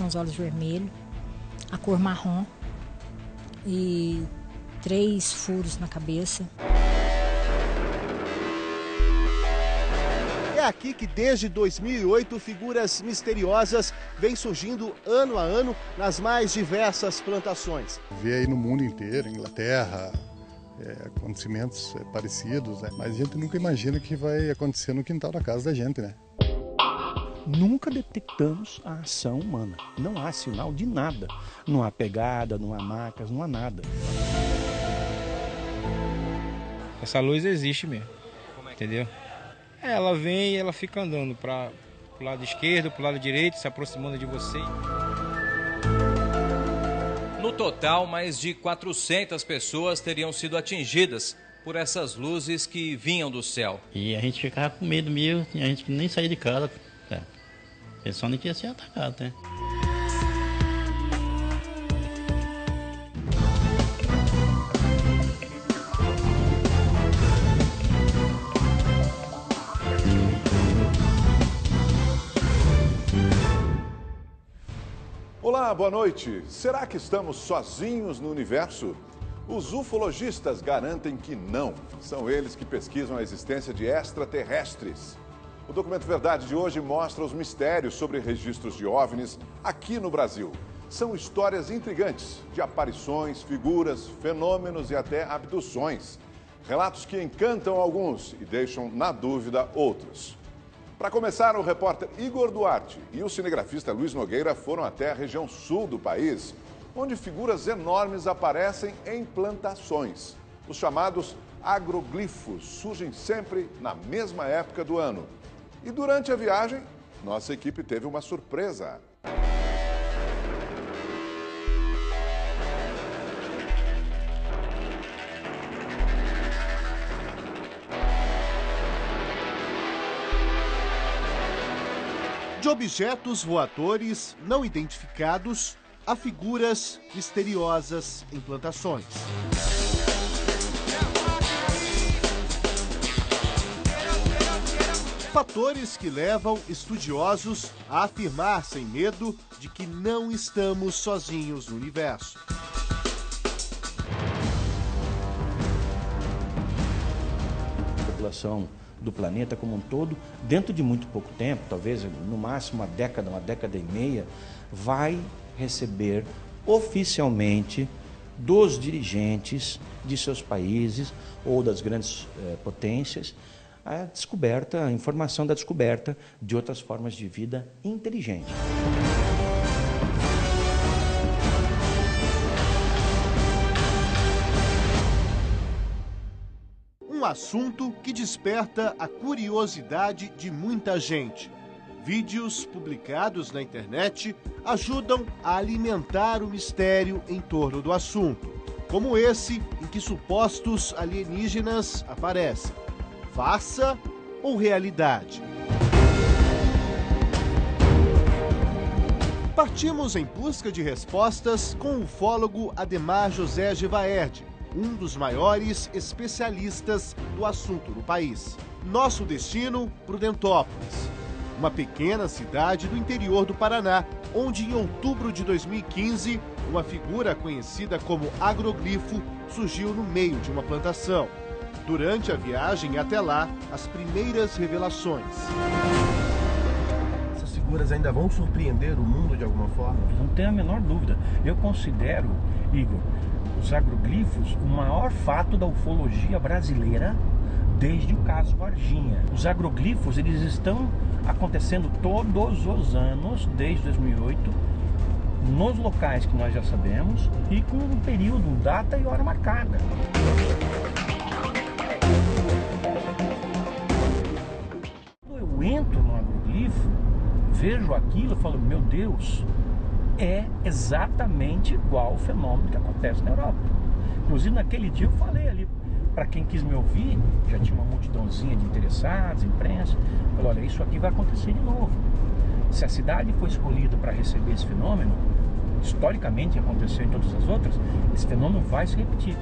tinha os olhos vermelhos, a cor marrom e 3 furos na cabeça. É aqui que desde 2008 figuras misteriosas vêm surgindo ano a ano nas mais diversas plantações. Vê aí no mundo inteiro, Inglaterra, acontecimentos parecidos, né? Mas a gente nunca imagina que vai acontecer no quintal da casa da gente, né? Nunca detectamos a ação humana. Não há sinal de nada. Não há pegada, não há marcas, não há nada. Essa luz existe mesmo, entendeu? Ela vem e ela fica andando para o lado esquerdo, para o lado direito, se aproximando de você. No total, mais de 400 pessoas teriam sido atingidas por essas luzes que vinham do céu. E a gente ficava com medo mesmo, a gente nem saía de casa. O pessoal não queria ser atacado, né? Olá, boa noite. Será que estamos sozinhos no universo? Os ufologistas garantem que não. São eles que pesquisam a existência de extraterrestres. O Documento Verdade de hoje mostra os mistérios sobre registros de OVNIs aqui no Brasil. São histórias intrigantes de aparições, figuras, fenômenos e até abduções. Relatos que encantam alguns e deixam na dúvida outros. Para começar, o repórter Igor Duarte e o cinegrafista Luiz Nogueira foram até a região sul do país, onde figuras enormes aparecem em plantações. Os chamados agroglifos surgem sempre na mesma época do ano. E durante a viagem, nossa equipe teve uma surpresa. De objetos voadores não identificados a figuras misteriosas em plantações. Fatores que levam estudiosos a afirmar sem medo de que não estamos sozinhos no universo. A população do planeta como um todo, dentro de muito pouco tempo, talvez no máximo uma década e meia, vai receber oficialmente dos dirigentes de seus países ou das grandes potências a descoberta, a informação da descoberta de outras formas de vida inteligente. Um assunto que desperta a curiosidade de muita gente. Vídeos publicados na internet ajudam a alimentar o mistério em torno do assunto, como esse em que supostos alienígenas aparecem. Farsa ou realidade? Partimos em busca de respostas com o ufólogo Ademar José Gevaerd, um dos maiores especialistas do assunto no país. Nosso destino, Prudentópolis, uma pequena cidade do interior do Paraná, onde em outubro de 2015, uma figura conhecida como agroglifo surgiu no meio de uma plantação. Durante a viagem até lá, as primeiras revelações. Essas figuras ainda vão surpreender o mundo de alguma forma? Não tenho a menor dúvida. Eu considero, Igor, os agroglifos o maior fato da ufologia brasileira desde o caso Varginha. Os agroglifos, eles estão acontecendo todos os anos, desde 2008, nos locais que nós já sabemos e com um período, data e hora marcada. Quando eu entro no agroglifo, vejo aquilo e falo, meu Deus, é exatamente igual o fenômeno que acontece na Europa. Inclusive naquele dia eu falei ali, para quem quis me ouvir, já tinha uma multidãozinha de interessados, imprensa, falou, olha, isso aqui vai acontecer de novo. Se a cidade foi escolhida para receber esse fenômeno, historicamente aconteceu em todas as outras, esse fenômeno vai se repetir.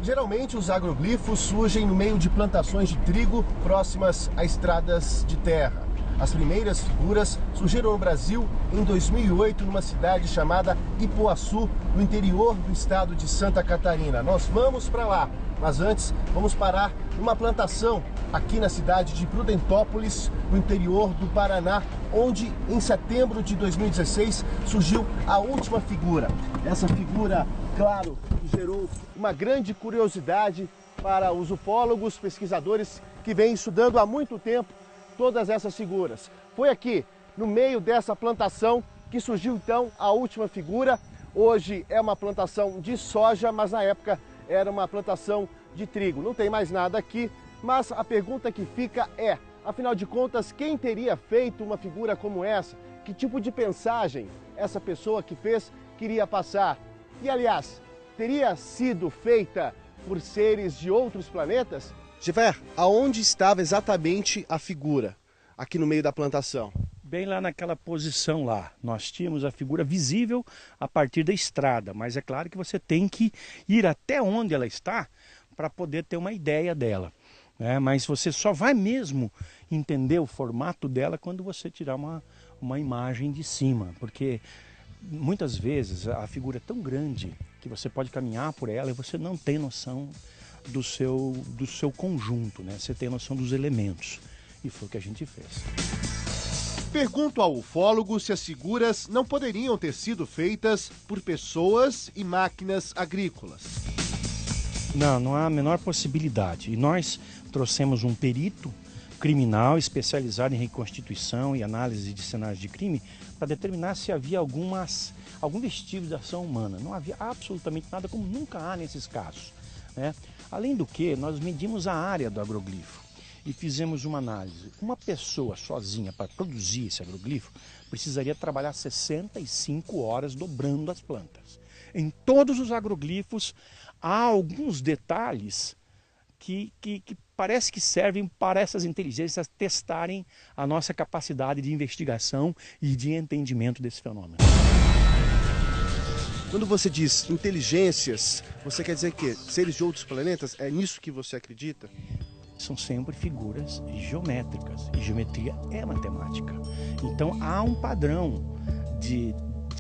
Geralmente os agroglifos surgem no meio de plantações de trigo próximas a estradas de terra. As primeiras figuras surgiram no Brasil em 2008, numa cidade chamada Ipuaçu, no interior do estado de Santa Catarina. Nós vamos para lá, mas antes vamos parar numa plantação aqui na cidade de Prudentópolis, no interior do Paraná, onde em setembro de 2016 surgiu a última figura. Essa figura, claro, gerou uma grande curiosidade para os ufólogos, pesquisadores que vêm estudando há muito tempo todas essas figuras. Foi aqui, no meio dessa plantação, que surgiu então a última figura. Hoje é uma plantação de soja, mas na época era uma plantação de trigo. Não tem mais nada aqui, mas a pergunta que fica é, afinal de contas, quem teria feito uma figura como essa? Que tipo de mensagem essa pessoa que fez queria passar? E, aliás, teria sido feita por seres de outros planetas? Giver, aonde estava exatamente a figura aqui no meio da plantação? Bem lá naquela posição lá, nós tínhamos a figura visível a partir da estrada, mas é claro que você tem que ir até onde ela está para poder ter uma ideia dela, né? Mas você só vai mesmo entender o formato dela quando você tirar uma imagem de cima, porque muitas vezes a figura é tão grande que você pode caminhar por ela e você não tem noção do seu conjunto, né? Você tem noção dos elementos, e foi o que a gente fez. Pergunto ao ufólogo se as figuras não poderiam ter sido feitas por pessoas e máquinas agrícolas. Não há a menor possibilidade. E nós trouxemos um perito criminal especializado em reconstituição e análise de cenários de crime para determinar se havia algum vestígio de ação humana. Não havia absolutamente nada, como nunca há nesses casos, né? Além do que, nós medimos a área do agroglifo e fizemos uma análise. Uma pessoa sozinha para produzir esse agroglifo precisaria trabalhar 65 horas dobrando as plantas. Em todos os agroglifos há alguns detalhes que parece que servem para essas inteligências testarem a nossa capacidade de investigação e de entendimento desse fenômeno. Quando você diz inteligências, você quer dizer que seres de outros planetas? É nisso que você acredita? São sempre figuras geométricas, e geometria é matemática. Então há um padrão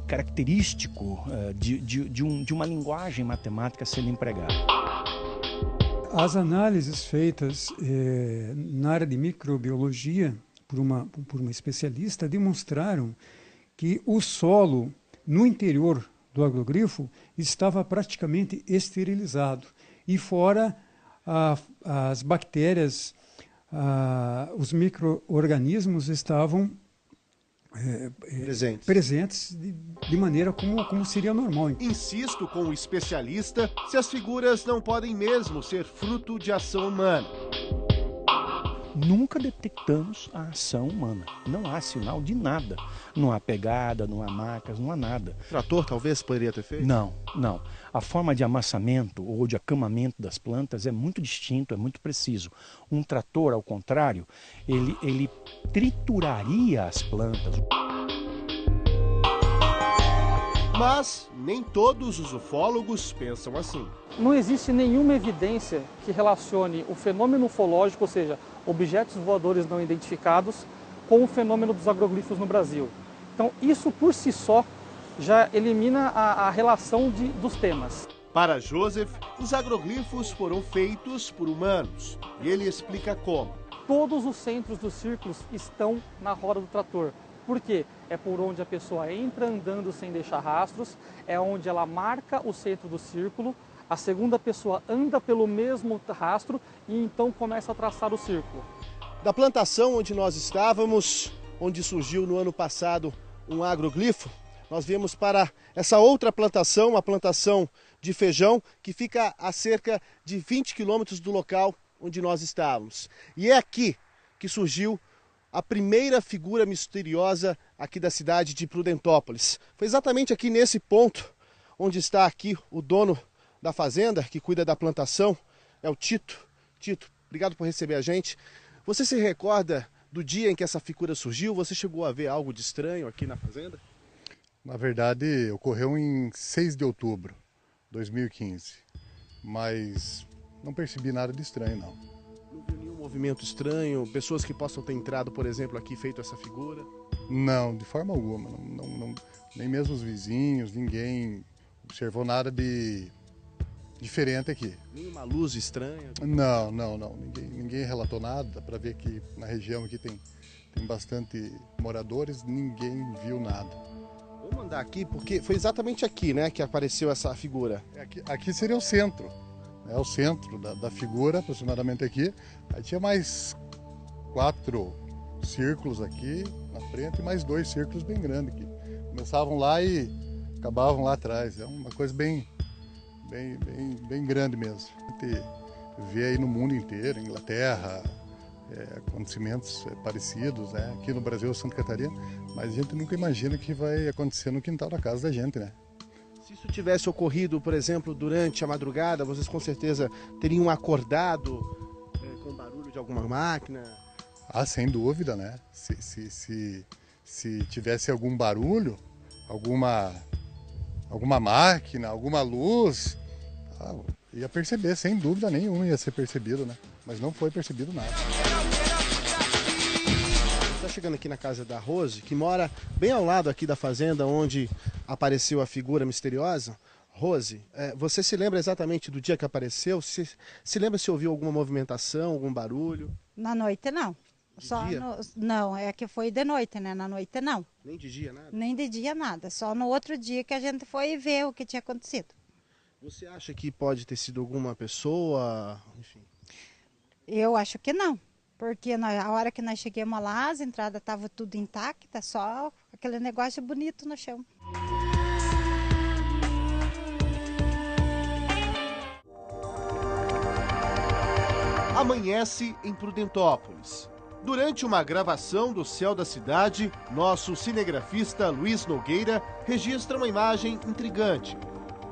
característico de uma linguagem matemática sendo empregada. As análises feitas na área de microbiologia por uma especialista demonstraram que o solo no interior do agroglifo estava praticamente esterilizado e fora as bactérias, os micro-organismos estavam presentes de maneira como seria normal. Insisto com o especialista se as figuras não podem mesmo ser fruto de ação humana. Nunca detectamos a ação humana. Não há sinal de nada. Não há pegada, não há marcas, não há nada. O trator talvez poderia ter feito? Não. A forma de amassamento ou de acamamento das plantas é muito distinto, é muito preciso. Um trator, ao contrário, ele trituraria as plantas. Mas nem todos os ufólogos pensam assim. Não existe nenhuma evidência que relacione o fenômeno ufológico, ou seja, objetos voadores não identificados, com o fenômeno dos agroglifos no Brasil. Então, isso por si só já elimina a relação dos temas. Para Joseph, os agroglifos foram feitos por humanos. E ele explica como. Todos os centros dos círculos estão na roda do trator. Por quê? É por onde a pessoa entra andando sem deixar rastros, é onde ela marca o centro do círculo, a segunda pessoa anda pelo mesmo rastro e então começa a traçar o círculo. Da plantação onde nós estávamos, onde surgiu no ano passado um agroglifo, nós viemos para essa outra plantação, uma plantação de feijão, que fica a cerca de 20 quilômetros do local onde nós estávamos. E é aqui que surgiu a primeira figura misteriosa aqui da cidade de Prudentópolis. Foi exatamente aqui nesse ponto onde está aqui o dono da fazenda, que cuida da plantação, é o Tito. Tito, obrigado por receber a gente. Você se recorda do dia em que essa figura surgiu? Você chegou a ver algo de estranho aqui na fazenda? Na verdade, ocorreu em 6 de outubro de 2015, mas não percebi nada de estranho, não. Não viu nenhum movimento estranho, pessoas que possam ter entrado, por exemplo, aqui feito essa figura? Não, de forma alguma. Nem mesmo os vizinhos, ninguém observou nada de diferente aqui. Nenhuma luz estranha? Não. Ninguém relatou nada. Dá para ver que na região aqui tem bastante moradores, ninguém viu nada. Vamos andar aqui, porque foi exatamente aqui, né, que apareceu essa figura. Aqui seria o centro, né, o centro da figura, aproximadamente aqui. Aí tinha mais 4 círculos aqui na frente e mais 2 círculos bem grandes aqui. Começavam lá e acabavam lá atrás. É uma coisa bem grande mesmo. A gente vê aí no mundo inteiro, Inglaterra, acontecimentos parecidos, né? Aqui no Brasil, Santa Catarina, mas a gente nunca imagina que vai acontecer no quintal da casa da gente, né? Se isso tivesse ocorrido, por exemplo, durante a madrugada, vocês com certeza teriam acordado com barulho de alguma máquina? Ah, sem dúvida, né? Se tivesse algum barulho, alguma máquina, alguma luz, ia perceber, sem dúvida nenhuma ia ser percebido, né? Mas não foi percebido nada. Está chegando aqui na casa da Rose, que mora bem ao lado aqui da fazenda onde apareceu a figura misteriosa. Rose, você se lembra exatamente do dia que apareceu? Se lembra se ouviu alguma movimentação, algum barulho? Na noite não. Não, é que foi de noite, né? Na noite não. Nem de dia nada? Nem de dia nada, só no outro dia que a gente foi ver o que tinha acontecido. Você acha que pode ter sido alguma pessoa, enfim? Eu acho que não, porque a hora que nós chegamos lá, as entradas estavam tudo intacta, só aquele negócio bonito no chão. Amanhece em Prudentópolis. Durante uma gravação do céu da cidade, nosso cinegrafista Luiz Nogueira registra uma imagem intrigante.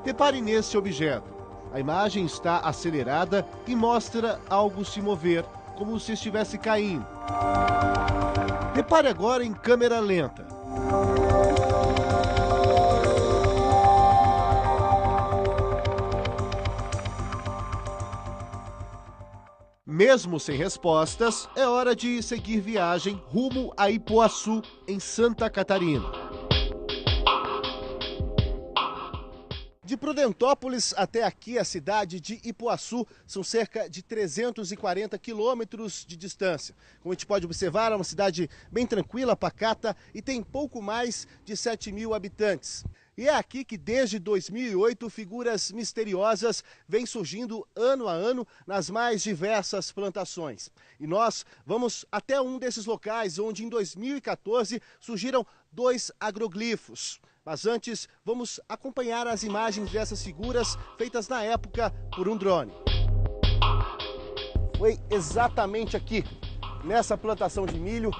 Repare nesse objeto. A imagem está acelerada e mostra algo se mover, como se estivesse caindo. Repare agora em câmera lenta. Mesmo sem respostas, é hora de seguir viagem rumo a Ipuaçu, em Santa Catarina. De Prudentópolis até aqui, a cidade de Ipuaçu, são cerca de 340 quilômetros de distância. Como a gente pode observar, é uma cidade bem tranquila, pacata e tem pouco mais de 7 mil habitantes. E é aqui que desde 2008 figuras misteriosas vêm surgindo ano a ano nas mais diversas plantações. E nós vamos até um desses locais onde em 2014 surgiram 2 agroglifos. Mas antes, vamos acompanhar as imagens dessas figuras feitas na época por um drone. Foi exatamente aqui, nessa plantação de milho,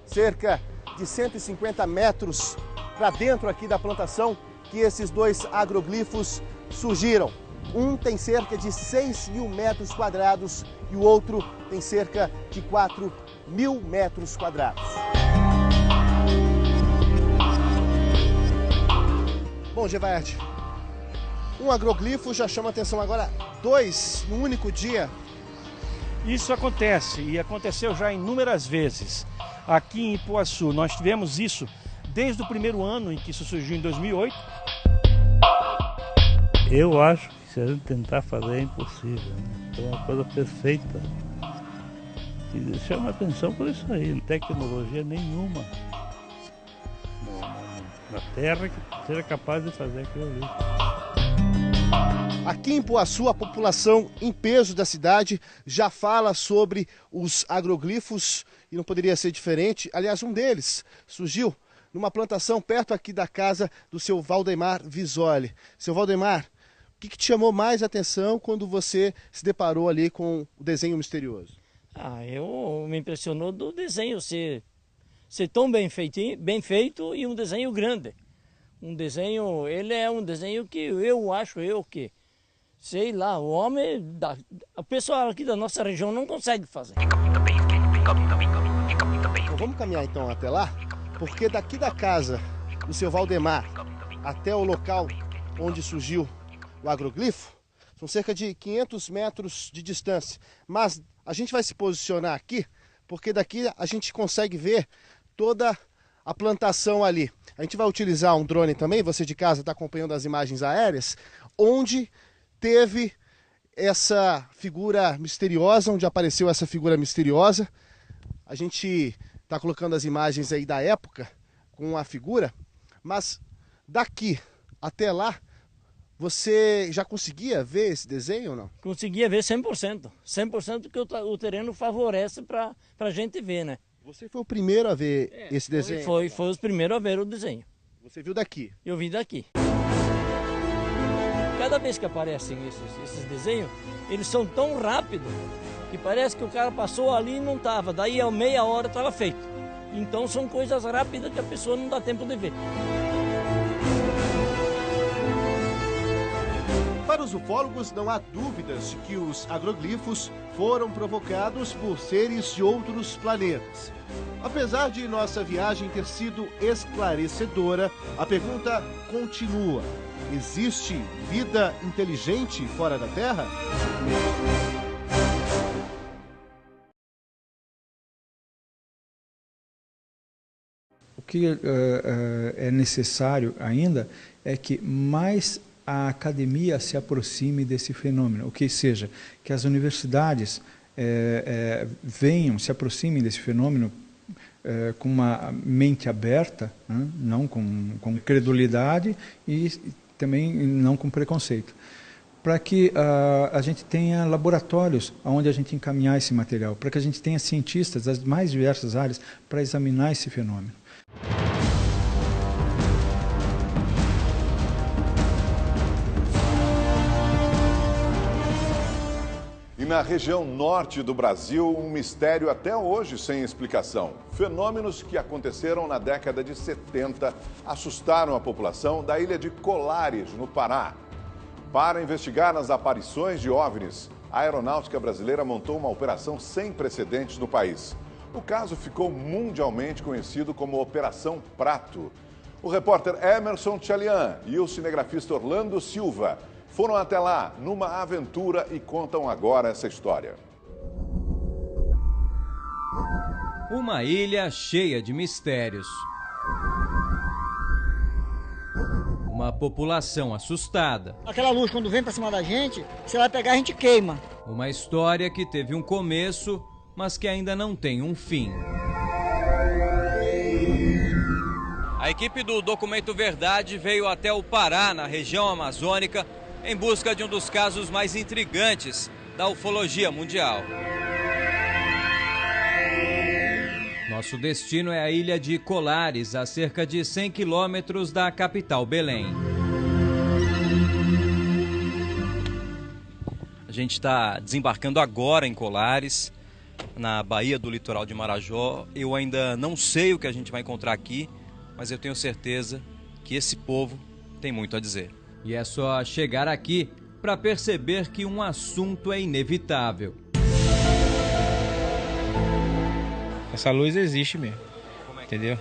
cerca de 150 metros para dentro aqui da plantação, que esses 2 agroglifos surgiram. Um tem cerca de 6 mil metros quadrados e o outro tem cerca de 4 mil metros quadrados. Bom, Gevaert, um agroglifo já chama atenção, agora 2 no único dia. Isso acontece e aconteceu já inúmeras vezes. Aqui em Ipuaçu nós tivemos isso desde o primeiro ano em que isso surgiu em 2008. Eu acho que se a gente tentar fazer é impossível, né? É uma coisa perfeita. E chama atenção por isso aí, não tem tecnologia nenhuma na Terra que seja capaz de fazer aquilo ali. Aqui em Ipuaçu, a população em peso da cidade já fala sobre os agroglifos e não poderia ser diferente. Aliás, um deles surgiu numa plantação perto aqui da casa do seu Valdemar Visoli. Seu Valdemar, o que te chamou mais atenção quando você se deparou ali com o desenho misterioso? Eu me impressionou do desenho ser tão bem feito e um desenho grande. Ele é um desenho que eu acho que, sei lá, o pessoal aqui da nossa região não consegue fazer. Vamos caminhar então até lá, porque daqui da casa do seu Valdemar até o local onde surgiu o agroglifo, são cerca de 500 metros de distância. Mas A gente vai se posicionar aqui, porque daqui a gente consegue ver toda a plantação ali. A gente vai utilizar um drone também, você de casa está acompanhando as imagens aéreas, onde teve essa figura misteriosa, onde apareceu essa figura misteriosa. A gente está colocando as imagens aí da época com a figura, mas daqui até lá, você já conseguia ver esse desenho ou não? Conseguia ver 100%. 100% porque o terreno favorece para a gente ver, né? Você foi o primeiro a ver esse desenho? Foi os primeiros a ver o desenho. Você viu daqui? Eu vi daqui. Cada vez que aparecem esses desenhos, eles são tão rápidos que parece que o cara passou ali e não estava. Daí a meia hora estava feito. Então são coisas rápidas que a pessoa não dá tempo de ver. Para os ufólogos, não há dúvidas de que os agroglifos foram provocados por seres de outros planetas. Apesar de nossa viagem ter sido esclarecedora, a pergunta continua: existe vida inteligente fora da Terra? O que é necessário ainda é que mais a academia se aproxime desse fenômeno, ou que seja, que as universidades venham, se aproximem desse fenômeno com uma mente aberta, né? Não com credulidade e também não com preconceito, para que a gente tenha laboratórios onde a gente encaminhar esse material, para que a gente tenha cientistas das mais diversas áreas para examinar esse fenômeno. E na região norte do Brasil, um mistério até hoje sem explicação. Fenômenos que aconteceram na década de 70 assustaram a população da ilha de Colares, no Pará. Para investigar as aparições de OVNIs, a aeronáutica brasileira montou uma operação sem precedentes no país. O caso ficou mundialmente conhecido como Operação Prato. O repórter Emerson Tchalian e o cinegrafista Orlando Silva foram até lá numa aventura e contam agora essa história. Uma ilha cheia de mistérios. Uma população assustada. Aquela luz, quando vem pra cima da gente, você vai pegar, a gente queima. Uma história que teve um começo, mas que ainda não tem um fim. A equipe do Documento Verdade veio até o Pará, na região amazônica, em busca de um dos casos mais intrigantes da ufologia mundial. Nosso destino é a ilha de Colares, a cerca de 100 quilômetros da capital Belém. A gente está desembarcando agora em Colares, na Baía do Litoral de Marajó. Eu ainda não sei o que a gente vai encontrar aqui, mas eu tenho certeza que esse povo tem muito a dizer. E é só chegar aqui para perceber que um assunto é inevitável. Essa luz existe mesmo, entendeu?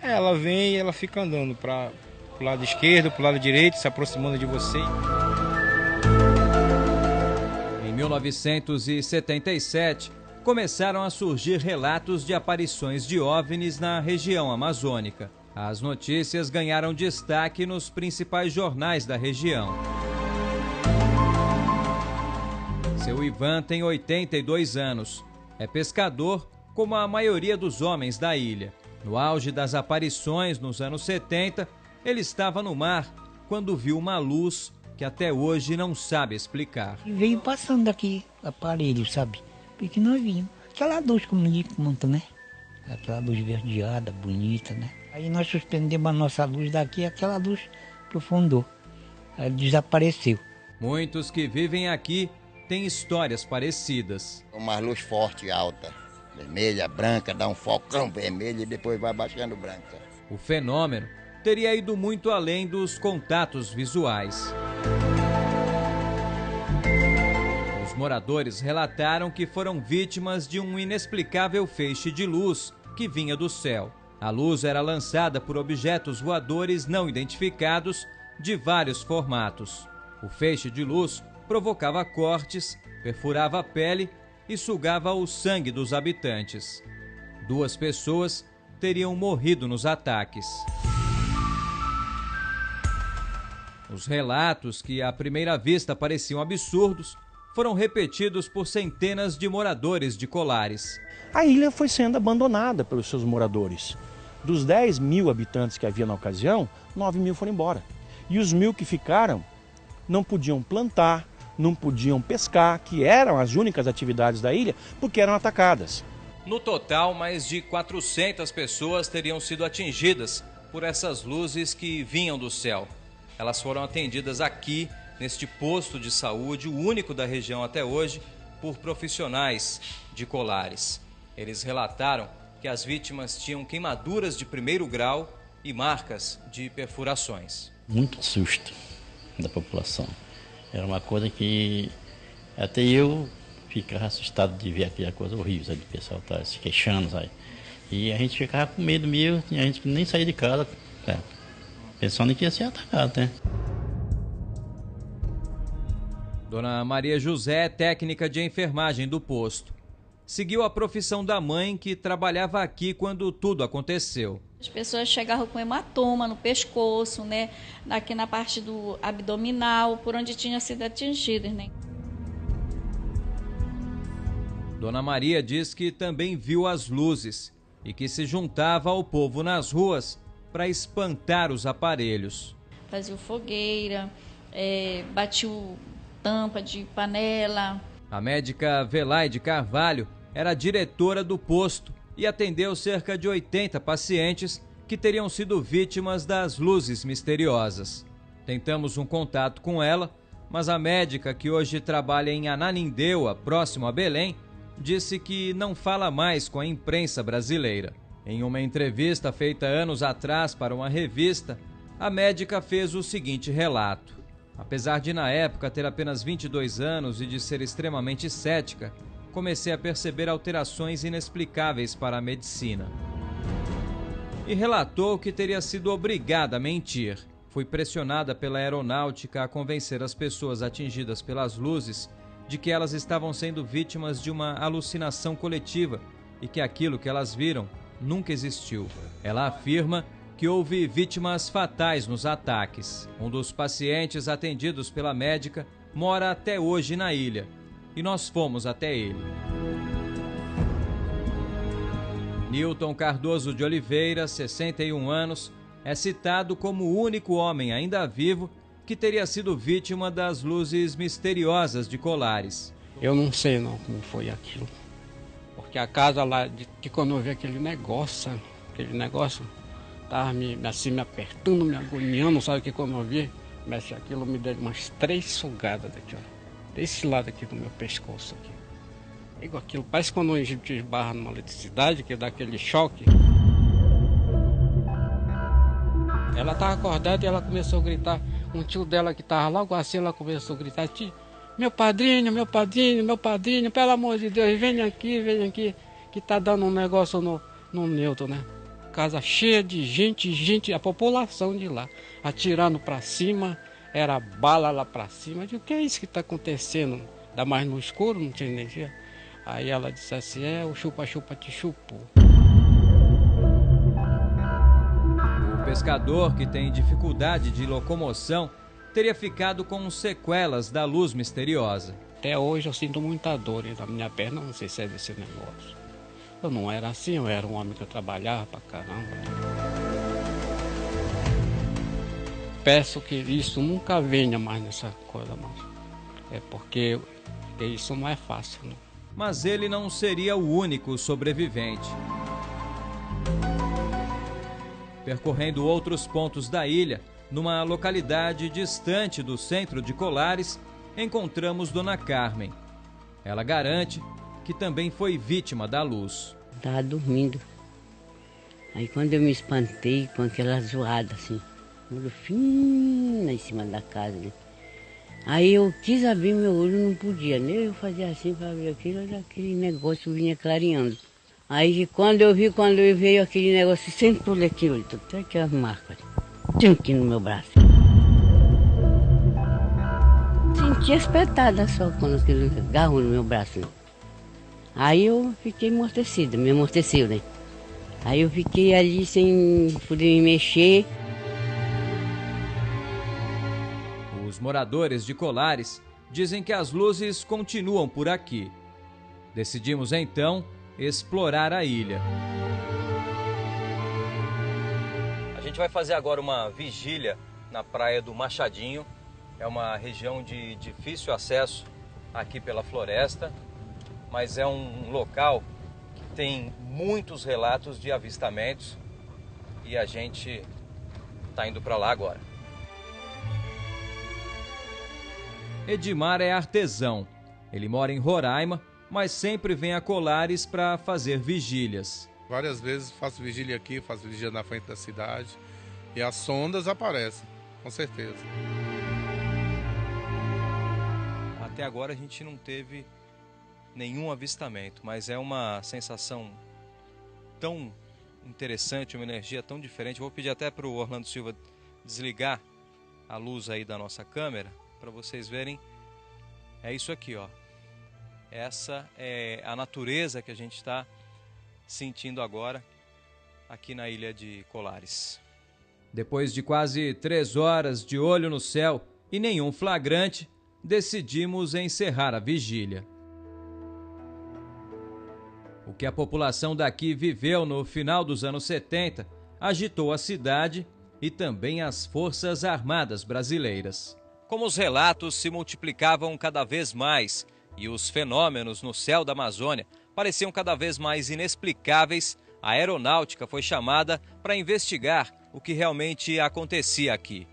Ela vem e ela fica andando para o lado esquerdo, para o lado direito, se aproximando de você. Em 1977, começaram a surgir relatos de aparições de OVNIs na região amazônica. As notícias ganharam destaque nos principais jornais da região. Seu Ivan tem 82 anos. É pescador, como a maioria dos homens da ilha. No auge das aparições, nos anos 70, ele estava no mar quando viu uma luz que até hoje não sabe explicar. Veio passando aqui, aparelho, sabe? Porque nós vimos. Aquela luz, como ninguém conta, né? Aquela luz verdeada, bonita, né? Aí nós suspendemos a nossa luz daqui, aquela luz aprofundou. Aí desapareceu. Muitos que vivem aqui têm histórias parecidas. Uma luz forte, alta, vermelha, branca, dá um focão vermelho e depois vai baixando branca. O fenômeno teria ido muito além dos contatos visuais. Os moradores relataram que foram vítimas de um inexplicável feixe de luz que vinha do céu. A luz era lançada por objetos voadores não identificados de vários formatos. O feixe de luz provocava cortes, perfurava a pele e sugava o sangue dos habitantes. 2 pessoas teriam morrido nos ataques. Os relatos, que à primeira vista pareciam absurdos, foram repetidos por centenas de moradores de Colares. A ilha foi sendo abandonada pelos seus moradores. Dos 10 mil habitantes que havia na ocasião, 9 mil foram embora. E os 1.000 que ficaram não podiam plantar, não podiam pescar, que eram as únicas atividades da ilha, porque eram atacadas. No total, mais de 400 pessoas teriam sido atingidas por essas luzes que vinham do céu. Elas foram atendidas aqui, neste posto de saúde, o único da região até hoje, por profissionais de Colares. Eles relataram que as vítimas tinham queimaduras de 1º grau e marcas de perfurações. Muito susto da população. Era uma coisa que até eu ficava assustado de ver aquela coisa horrível, sabe? O pessoal tá se queixando, sabe? E a gente ficava com medo mesmo, a gente nem saía de casa, pensando que ia ser atacado, né? Dona Maria José é técnica de enfermagem do posto. Seguiu a profissão da mãe, que trabalhava aqui quando tudo aconteceu. As pessoas chegavam com hematoma no pescoço, né? Aqui na parte do abdominal, por onde tinha sido atingidas, né? Dona Maria diz que também viu as luzes e que se juntava ao povo nas ruas para espantar os aparelhos. Fazia fogueira, batia tampa de panela. A médica Velaide Carvalho era diretora do posto e atendeu cerca de 80 pacientes que teriam sido vítimas das luzes misteriosas. Tentamos um contato com ela, mas a médica, que hoje trabalha em Ananindeua, próximo a Belém, disse que não fala mais com a imprensa brasileira. Em uma entrevista feita anos atrás para uma revista, a médica fez o seguinte relato. Apesar de na época ter apenas 22 anos e de ser extremamente cética, comecei a perceber alterações inexplicáveis para a medicina. E relatou que teria sido obrigada a mentir. Fui pressionada pela aeronáutica a convencer as pessoas atingidas pelas luzes de que elas estavam sendo vítimas de uma alucinação coletiva e que aquilo que elas viram nunca existiu. Ela afirma que houve vítimas fatais nos ataques. Um dos pacientes atendidos pela médica mora até hoje na ilha e nós fomos até ele. Nilton Cardoso de Oliveira, 61 anos, é citado como o único homem ainda vivo que teria sido vítima das luzes misteriosas de Colares. Eu não sei não como foi aquilo, porque a casa lá, de quando eu vi aquele negócio estava me apertando, me agoniando, sabe, que quando eu vi, mas aquilo me deu umas 3 sugadas daqui, ó, desse lado aqui do meu pescoço aqui. Igual aquilo, parece quando a gente esbarra numa eletricidade, que dá aquele choque. Ela estava acordada e ela começou a gritar. Um tio dela que estava logo assim, ela começou a gritar: tio, meu padrinho, meu padrinho, meu padrinho, pelo amor de Deus, vem aqui, que tá dando um negócio no Nilton, né? Casa cheia de gente, a população de lá, atirando para cima, era bala lá para cima. Eu digo, o que é isso que está acontecendo? Ainda mais no escuro, não tinha energia. Aí ela disse assim, o chupa-chupa te chupou. O pescador, que tem dificuldade de locomoção, teria ficado com sequelas da luz misteriosa. Até hoje eu sinto muita dor na minha perna, não sei se é desse negócio. Eu não era assim, eu era um homem que eu trabalhava pra caramba. Peço que isso nunca venha mais nessa coisa, mas é porque isso não é fácil, não. Mas ele não seria o único sobrevivente. Percorrendo outros pontos da ilha, numa localidade distante do centro de Colares, encontramos Dona Carmen. Ela garante que também foi vítima da luz. Estava dormindo. Aí quando eu me espantei com aquela zoada assim, olho fino em cima da casa, né? Aí eu quis abrir meu olho, não podia, nem eu fazia assim para abrir aquele negócio vinha clareando. Aí quando eu veio aquele negócio, sempre por aqui, olha, até aqui as marcas, tinha aqui no meu braço. Senti espetada só quando aquele agarrou no meu braço. Aí eu fiquei amortecida, me amorteceu, né? Aí eu fiquei ali sem poder me mexer. Os moradores de Colares dizem que as luzes continuam por aqui. Decidimos então explorar a ilha. A gente vai fazer agora uma vigília na praia do Machadinho. É uma região de difícil acesso aqui pela floresta, mas é um local que tem muitos relatos de avistamentos e a gente está indo para lá agora. Edmar é artesão. Ele mora em Roraima, mas sempre vem a Colares para fazer vigílias. Várias vezes faço vigília aqui, faço vigília na frente da cidade e as sondas aparecem, com certeza. Até agora a gente não teve nenhum avistamento, mas é uma sensação tão interessante, uma energia tão diferente. Vou pedir até para o Orlando Silva desligar a luz aí da nossa câmera, para vocês verem. É isso aqui, ó. Essa é a natureza que a gente está sentindo agora aqui na ilha de Colares. Depois de quase 3 horas de olho no céu e nenhum flagrante, decidimos encerrar a vigília. O que a população daqui viveu no final dos anos 70 agitou a cidade e também as Forças Armadas brasileiras. Como os relatos se multiplicavam cada vez mais e os fenômenos no céu da Amazônia pareciam cada vez mais inexplicáveis, a aeronáutica foi chamada para investigar o que realmente acontecia aqui.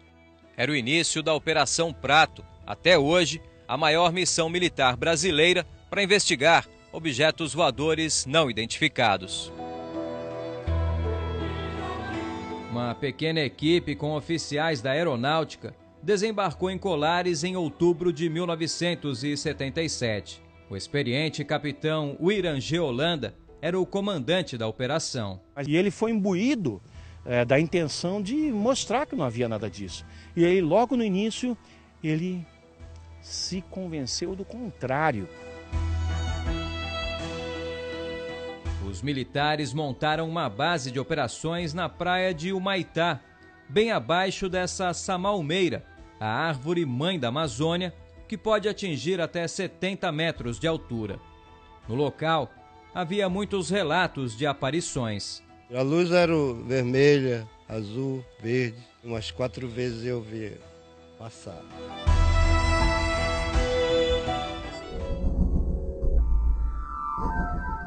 Era o início da Operação Prato, até hoje a maior missão militar brasileira para investigar objetos voadores não identificados. Uma pequena equipe com oficiais da aeronáutica desembarcou em Colares em outubro de 1977. O experiente capitão Uirangê Holanda era o comandante da operação. E ele foi imbuído da intenção de mostrar que não havia nada disso. E aí, logo no início, ele se convenceu do contrário. Os militares montaram uma base de operações na praia de Humaitá, bem abaixo dessa samalmeira, a árvore mãe da Amazônia, que pode atingir até 70 metros de altura. No local, havia muitos relatos de aparições. A luz era vermelha, azul, verde. Umas 4 vezes eu vi passar.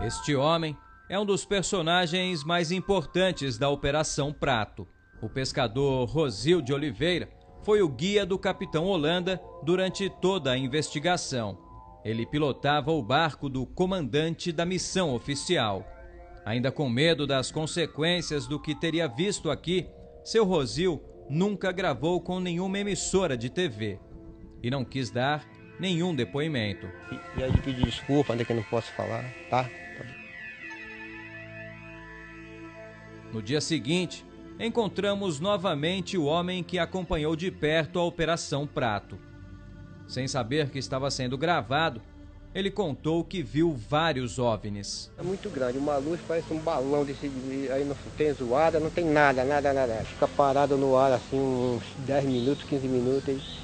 Este homem é um dos personagens mais importantes da Operação Prato. O pescador Rosil de Oliveira foi o guia do capitão Holanda durante toda a investigação. Ele pilotava o barco do comandante da missão oficial. Ainda com medo das consequências do que teria visto aqui, seu Rosil nunca gravou com nenhuma emissora de TV e não quis dar nenhum depoimento. E aí pedir desculpa, ainda que eu não posso falar, tá? No dia seguinte, encontramos novamente o homem que acompanhou de perto a Operação Prato. Sem saber que estava sendo gravado, ele contou que viu vários OVNIs. É muito grande, uma luz parece um balão desse, aí não tem zoada, não tem nada. Fica parado no ar assim uns 10 minutos, 15 minutos,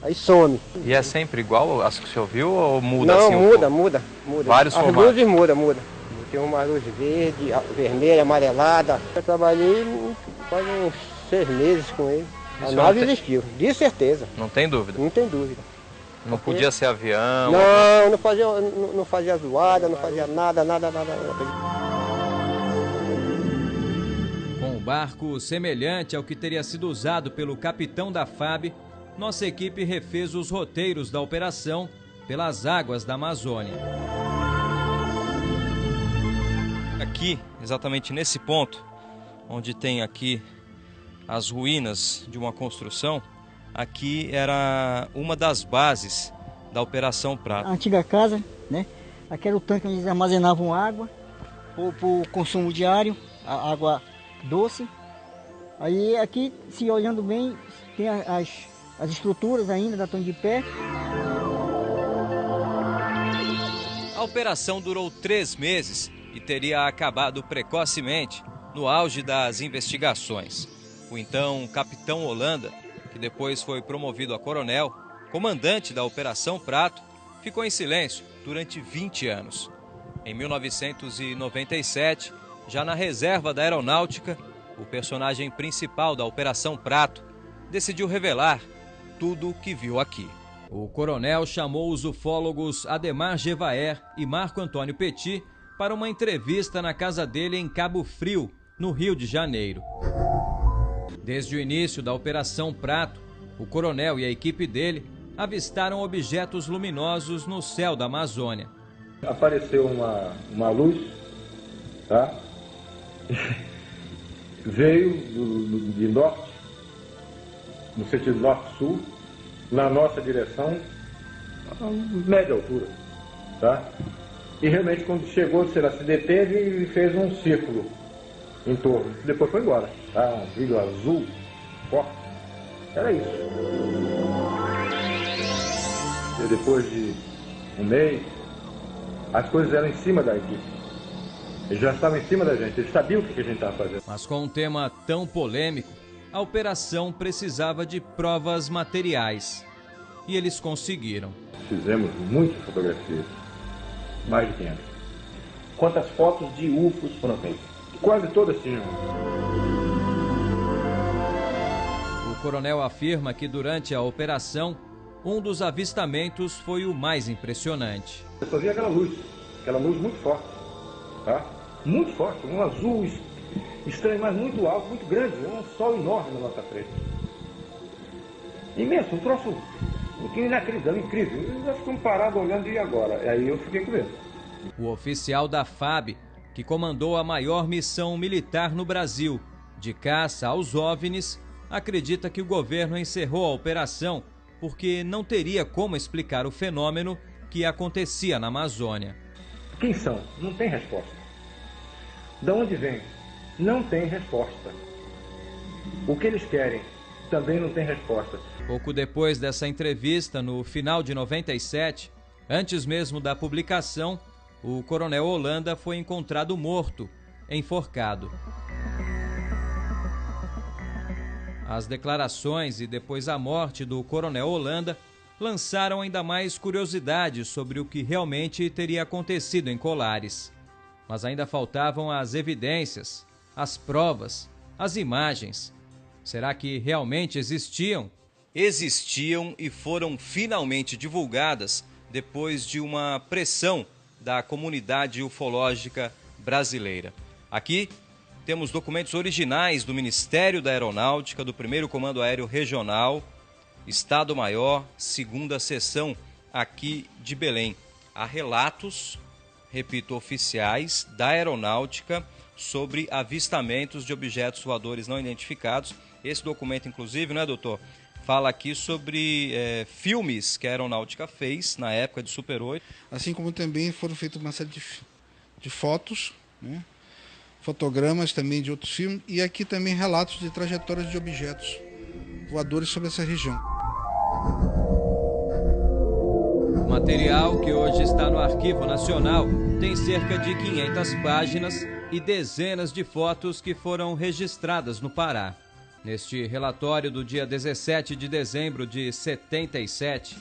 aí some. E é sempre igual as que o senhor viu ou muda? Não, assim, muda. Vários formatos? As luzes mudam. Tem uma luz verde, vermelha, amarelada. Eu trabalhei quase uns 6 meses com ele. A nave existiu, de certeza. Não tem dúvida? Não tem dúvida. Não podia ser avião? Não fazia zoada, não fazia nada. Com um barco semelhante ao que teria sido usado pelo capitão da FAB, nossa equipe refez os roteiros da operação pelas águas da Amazônia. Aqui, exatamente nesse ponto, onde tem aqui as ruínas de uma construção, aqui era uma das bases da Operação Prato. A antiga casa, né? Aqui era o tanque onde eles armazenavam água para o consumo diário, a água doce. Aí aqui, se olhando bem, tem as estruturas ainda estão de pé. A operação durou 3 meses e teria acabado precocemente no auge das investigações. O então capitão Holanda, que depois foi promovido a coronel, comandante da Operação Prato, ficou em silêncio durante 20 anos. Em 1997, já na reserva da Aeronáutica, o personagem principal da Operação Prato decidiu revelar tudo o que viu aqui. O coronel chamou os ufólogos Ademar Gevaer e Marco Antônio Petit para uma entrevista na casa dele em Cabo Frio, no Rio de Janeiro. Desde o início da Operação Prato, o coronel e a equipe dele avistaram objetos luminosos no céu da Amazônia. Apareceu uma luz, tá? Veio de norte, no sentido norte-sul, na nossa direção, a média altura, tá? E realmente quando chegou, ela se deteve e fez um círculo em torno. Depois foi embora, tá? Brilho azul, forte. Era isso. E depois de um mês, as coisas eram em cima da equipe. Eles já estavam em cima da gente, eles sabiam o que a gente estava fazendo. Mas com um tema tão polêmico, a operação precisava de provas materiais. E eles conseguiram. Fizemos muitas fotografias, mais de 500. Quantas fotos de UFOs foram feitas? Quase todas tinham. O coronel afirma que durante a operação, um dos avistamentos foi o mais impressionante. Eu só vi aquela luz muito forte, tá? Muito forte, um azul estranho, mas muito alto, muito grande, um sol enorme na nossa frente. Imenso, um troço inacreditável, incrível. Nós ficamos parados olhando e agora? Aí eu fiquei com medo. O oficial da FAB, que comandou a maior missão militar no Brasil, de caça aos OVNIs, acredita que o governo encerrou a operação porque não teria como explicar o fenômeno que acontecia na Amazônia. Quem são? Não tem resposta. De onde vem? Não tem resposta. O que eles querem? Também não tem resposta. Pouco depois dessa entrevista, no final de 97, antes mesmo da publicação, o coronel Holanda foi encontrado morto, enforcado. As declarações e depois a morte do coronel Holanda lançaram ainda mais curiosidades sobre o que realmente teria acontecido em Colares. Mas ainda faltavam as evidências, as provas, as imagens. Será que realmente existiam? Existiam e foram finalmente divulgadas depois de uma pressão da comunidade ufológica brasileira. Aqui temos documentos originais do Ministério da Aeronáutica, do 1º Comando Aéreo Regional, Estado-Maior, 2ª Seção, aqui de Belém. Há relatos, repito, oficiais da Aeronáutica sobre avistamentos de objetos voadores não identificados. Esse documento, inclusive, né, doutor, fala aqui sobre filmes que a Aeronáutica fez na época de Super 8. Assim como também foram feitas uma série de fotos, né? Fotogramas também de outros filmes, e aqui também relatos de trajetórias de objetos voadores sobre essa região. O material, que hoje está no Arquivo Nacional, tem cerca de 500 páginas e dezenas de fotos que foram registradas no Pará. Neste relatório do dia 17 de dezembro de 77,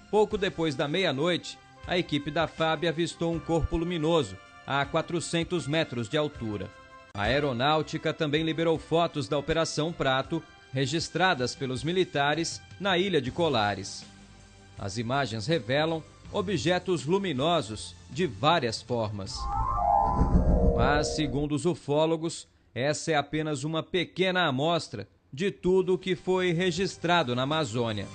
pouco depois da meia-noite, a equipe da FAB avistou um corpo luminoso a 400 metros de altura. A Aeronáutica também liberou fotos da Operação Prato, registradas pelos militares na ilha de Colares. As imagens revelam objetos luminosos de várias formas. Mas, segundo os ufólogos, essa é apenas uma pequena amostra de tudo o que foi registrado na Amazônia.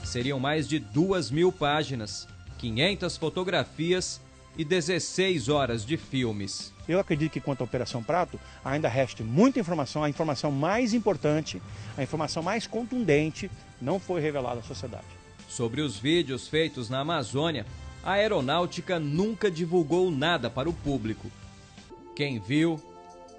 Seriam mais de 2.000 páginas, 500 fotografias e 16 horas de filmes. Eu acredito que quanto à Operação Prato, ainda resta muita informação, a informação mais importante, a informação mais contundente, não foi revelada à sociedade. Sobre os vídeos feitos na Amazônia, a Aeronáutica nunca divulgou nada para o público. Quem viu,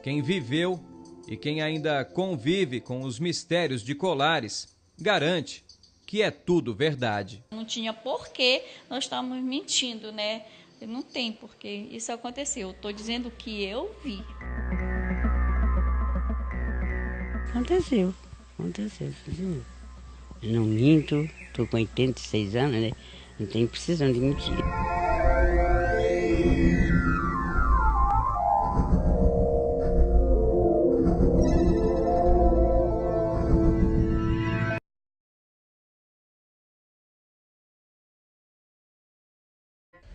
quem viveu e quem ainda convive com os mistérios de Colares, garante que é tudo verdade. Não tinha porquê nós estávamos mentindo, né? Não tem, porque isso aconteceu. Eu estou dizendo o que eu vi. Aconteceu. Eu não minto, estou com 86 anos, né? Não tenho precisão de mentir.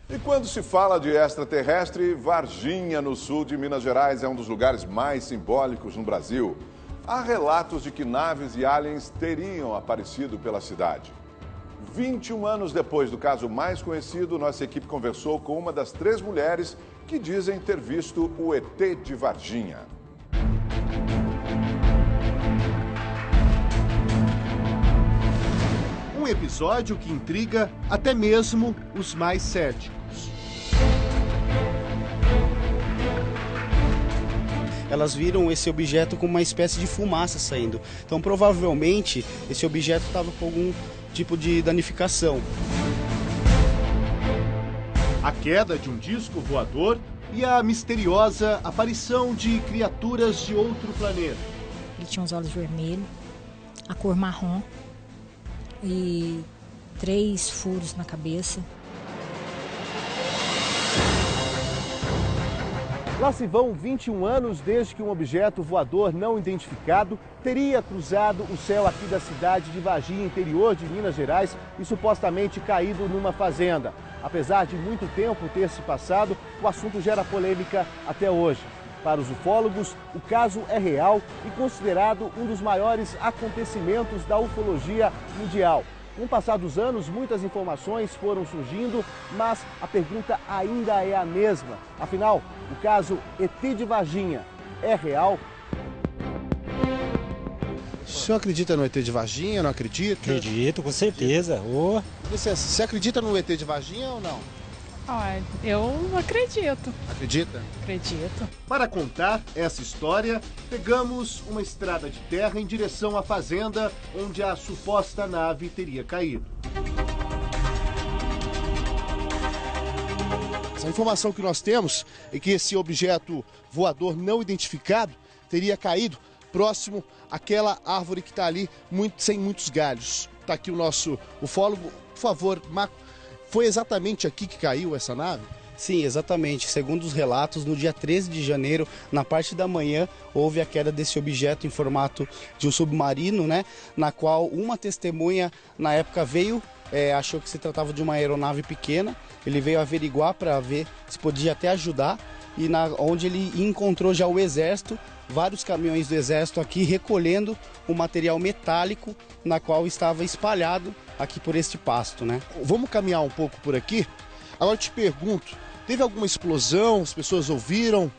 E quando se fala de extraterrestre, Varginha, no sul de Minas Gerais, é um dos lugares mais simbólicos no Brasil. Há relatos de que naves e aliens teriam aparecido pela cidade. 21 anos depois do caso mais conhecido, nossa equipe conversou com uma das 3 mulheres que dizem ter visto o ET de Varginha. Um episódio que intriga até mesmo os mais céticos. Elas viram esse objeto com uma espécie de fumaça saindo. Então, provavelmente, esse objeto estava com algum tipo de danificação. A queda de um disco voador e a misteriosa aparição de criaturas de outro planeta. Ele tinha os olhos vermelhos, a cor marrom e 3 furos na cabeça. Lá se vão 21 anos desde que um objeto voador não identificado teria cruzado o céu aqui da cidade de Varginha, interior de Minas Gerais, e supostamente caído numa fazenda. Apesar de muito tempo ter se passado, o assunto gera polêmica até hoje. Para os ufólogos, o caso é real e considerado um dos maiores acontecimentos da ufologia mundial. Com o passar dos anos, muitas informações foram surgindo, mas a pergunta ainda é a mesma. Afinal, o caso ET de Varginha é real? O senhor acredita no ET de Varginha, não acredita? Acredito, com certeza. Oh. Você acredita no ET de Varginha ou não? Eu acredito. Acredita? Acredito. Para contar essa história, pegamos uma estrada de terra em direção à fazenda onde a suposta nave teria caído. A informação que nós temos é que esse objeto voador não identificado teria caído próximo àquela árvore que está ali, sem muitos galhos. Está aqui o nosso ufólogo. Por favor, Marco, foi exatamente aqui que caiu essa nave? Sim, exatamente. Segundo os relatos, no dia 13 de janeiro, na parte da manhã, houve a queda desse objeto em formato de um submarino, né? Na qual uma testemunha, na época, veio, achou que se tratava de uma aeronave pequena. Ele veio averiguar para ver se podia até ajudar. E onde ele encontrou já o exército, vários caminhões do exército aqui recolhendo o material metálico na qual estava espalhado aqui por este pasto, né? Vamos caminhar um pouco por aqui? Agora eu te pergunto, teve alguma explosão? As pessoas ouviram?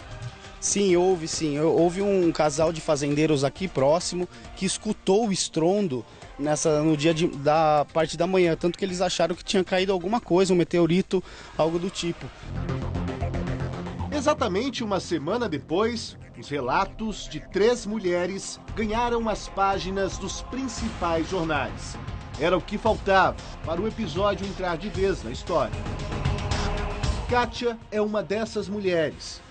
Sim, houve sim. Houve um casal de fazendeiros aqui próximo que escutou o estrondo no dia da parte da manhã, tanto que eles acharam que tinha caído alguma coisa, um meteorito, algo do tipo. Exatamente uma semana depois, os relatos de 3 mulheres ganharam as páginas dos principais jornais. Era o que faltava para o episódio entrar de vez na história. Kátia é uma dessas mulheres.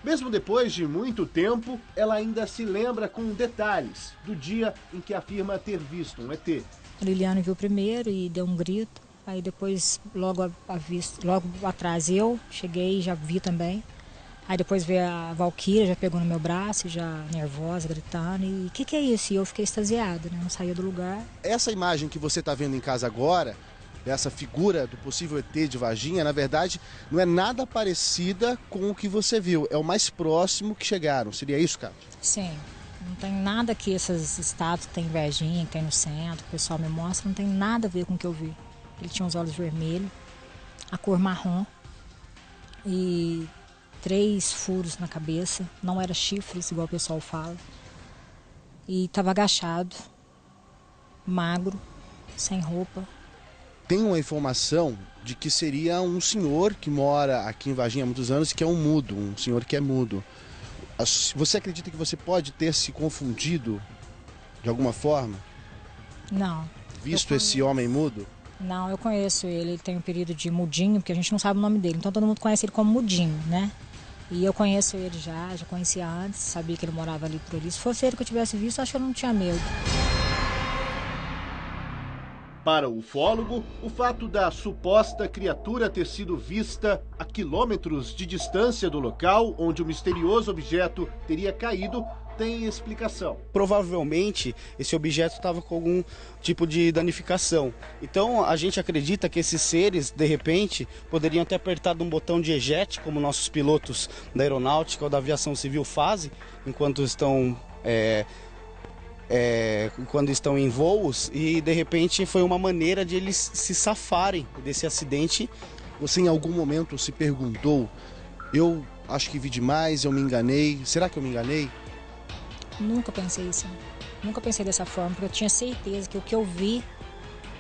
Mesmo depois de muito tempo, ela ainda se lembra com detalhes do dia em que afirma ter visto um ET. A Liliane viu primeiro e deu um grito. Aí depois, logo atrás eu cheguei e já vi também. Aí depois veio a Valquíria, já pegou no meu braço, já nervosa, gritando. E o que é isso? E eu fiquei extasiada, né? Não saía do lugar. Essa imagem que você está vendo em casa agora, dessa figura do possível ET de Varginha, na verdade, não é nada parecida com o que você viu. É o mais próximo que chegaram. Seria isso, Cátia? Sim. Não tem nada que esses estátuas que tem em Varginha, que tem no centro, que o pessoal me mostra, não tem nada a ver com o que eu vi. Ele tinha os olhos vermelhos, a cor marrom e 3 furos na cabeça, não era chifres, igual o pessoal fala. E estava agachado, magro, sem roupa. Tem uma informação de que seria um senhor que mora aqui em Varginha há muitos anos e que é um mudo, um senhor que é mudo. Você acredita que você pode ter se confundido de alguma forma? Não. Visto esse homem mudo? Não, eu conheço ele. Ele tem um período de Mudinho, porque a gente não sabe o nome dele. Então todo mundo conhece ele como Mudinho, né? E eu conheço ele já conhecia antes, sabia que ele morava ali por ali. Se fosse ele que eu tivesse visto, acho que eu não tinha medo. Para o ufólogo, o fato da suposta criatura ter sido vista a quilômetros de distância do local onde o misterioso objeto teria caído tem explicação. Provavelmente esse objeto estava com algum tipo de danificação. Então a gente acredita que esses seres, de repente, poderiam ter apertado um botão de eject, como nossos pilotos da aeronáutica ou da aviação civil fazem, enquanto estão quando estão em voos, e de repente foi uma maneira de eles se safarem desse acidente. Você em algum momento se perguntou, eu acho que vi demais, eu me enganei, será que eu me enganei? Nunca pensei isso, nunca pensei dessa forma, porque eu tinha certeza que o que eu vi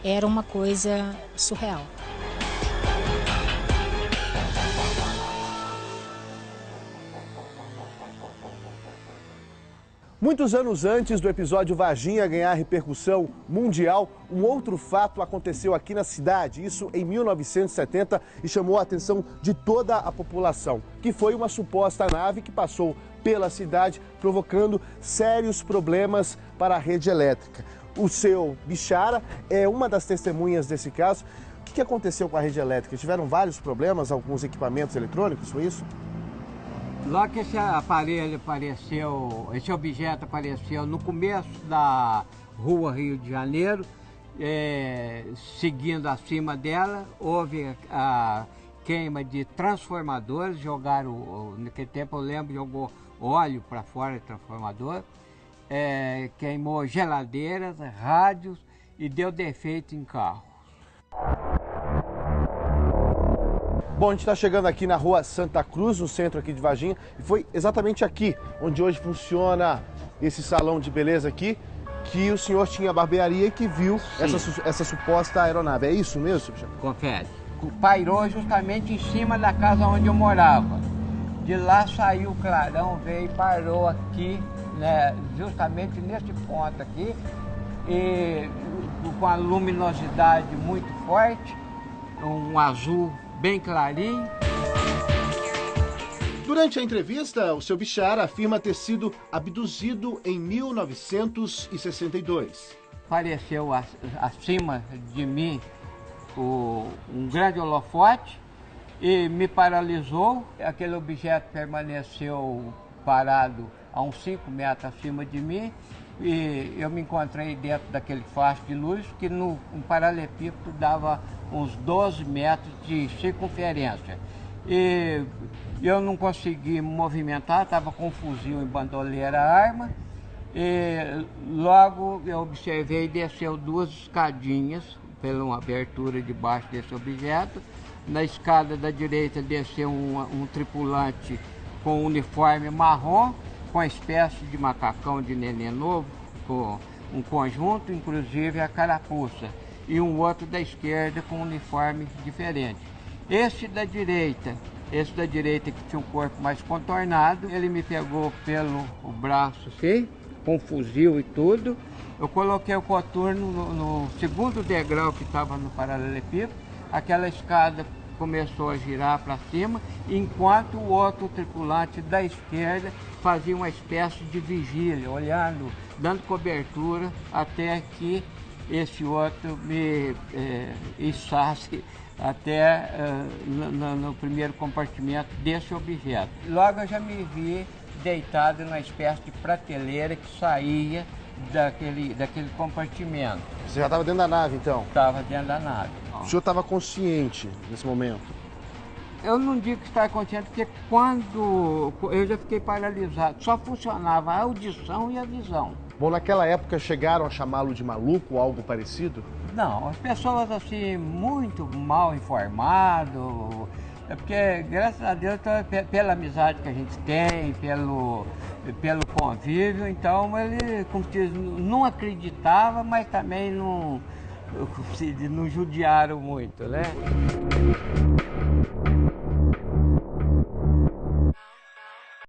era uma coisa surreal. Muitos anos antes do episódio Varginha ganhar repercussão mundial, um outro fato aconteceu aqui na cidade, isso em 1970, e chamou a atenção de toda a população, que foi uma suposta nave que passou pela cidade, provocando sérios problemas para a rede elétrica. O seu Bichara é uma das testemunhas desse caso. O que aconteceu com a rede elétrica? Tiveram vários problemas, alguns equipamentos eletrônicos, foi isso? Logo que esse aparelho apareceu, esse objeto apareceu no começo da rua Rio de Janeiro, seguindo acima dela, houve a queima de transformadores, jogaram, naquele tempo eu lembro, jogou óleo para fora do transformador, queimou geladeiras, rádios e deu defeito em carro. Bom, a gente está chegando aqui na rua Santa Cruz, no centro aqui de Varginha, e foi exatamente aqui, onde hoje funciona esse salão de beleza aqui, que o senhor tinha barbearia e que viu essa suposta aeronave. É isso mesmo, senhor? Confere. Pairou justamente em cima da casa onde eu morava. De lá saiu o clarão, veio e parou aqui, né, justamente nesse ponto aqui, e com a luminosidade muito forte, um azul bem clarinho. Durante a entrevista, o seu Bichara afirma ter sido abduzido em 1962. Apareceu acima de mim um grande holofote e me paralisou. Aquele objeto permaneceu parado a uns 5 metros acima de mim e eu me encontrei dentro daquele faixa de luz que no paralelepípedo dava uns 12 metros de circunferência. E eu não consegui me movimentar, estava com um fuzil em bandoleira arma. E logo eu observei e desceu 2 escadinhas pela abertura debaixo desse objeto. Na escada da direita desceu um tripulante com uniforme marrom, com uma espécie de macacão de neném novo, com um conjunto, inclusive a carapuça, e um outro da esquerda com um uniforme diferente. Esse da direita que tinha um corpo mais contornado, ele me pegou pelo braço assim, com fuzil e tudo. Eu coloquei o coturno no segundo degrau que estava no paralelepípedo, aquela escada começou a girar para cima, enquanto o outro tripulante da esquerda fazia uma espécie de vigília, olhando, dando cobertura, até que esse outro me içasse até no primeiro compartimento desse objeto. Logo eu já me vi deitado numa espécie de prateleira que saía daquele compartimento. Você já estava dentro da nave, então? Estava dentro da nave. O senhor estava consciente nesse momento? Eu não digo que estava consciente, porque quando eu já fiquei paralisado, só funcionava a audição e a visão. Bom, naquela época chegaram a chamá-lo de maluco ou algo parecido? Não, as pessoas assim, muito mal informado, porque graças a Deus, pela amizade que a gente tem, pelo convívio, então ele, como diz, não acreditava, mas também não judiaram muito, né?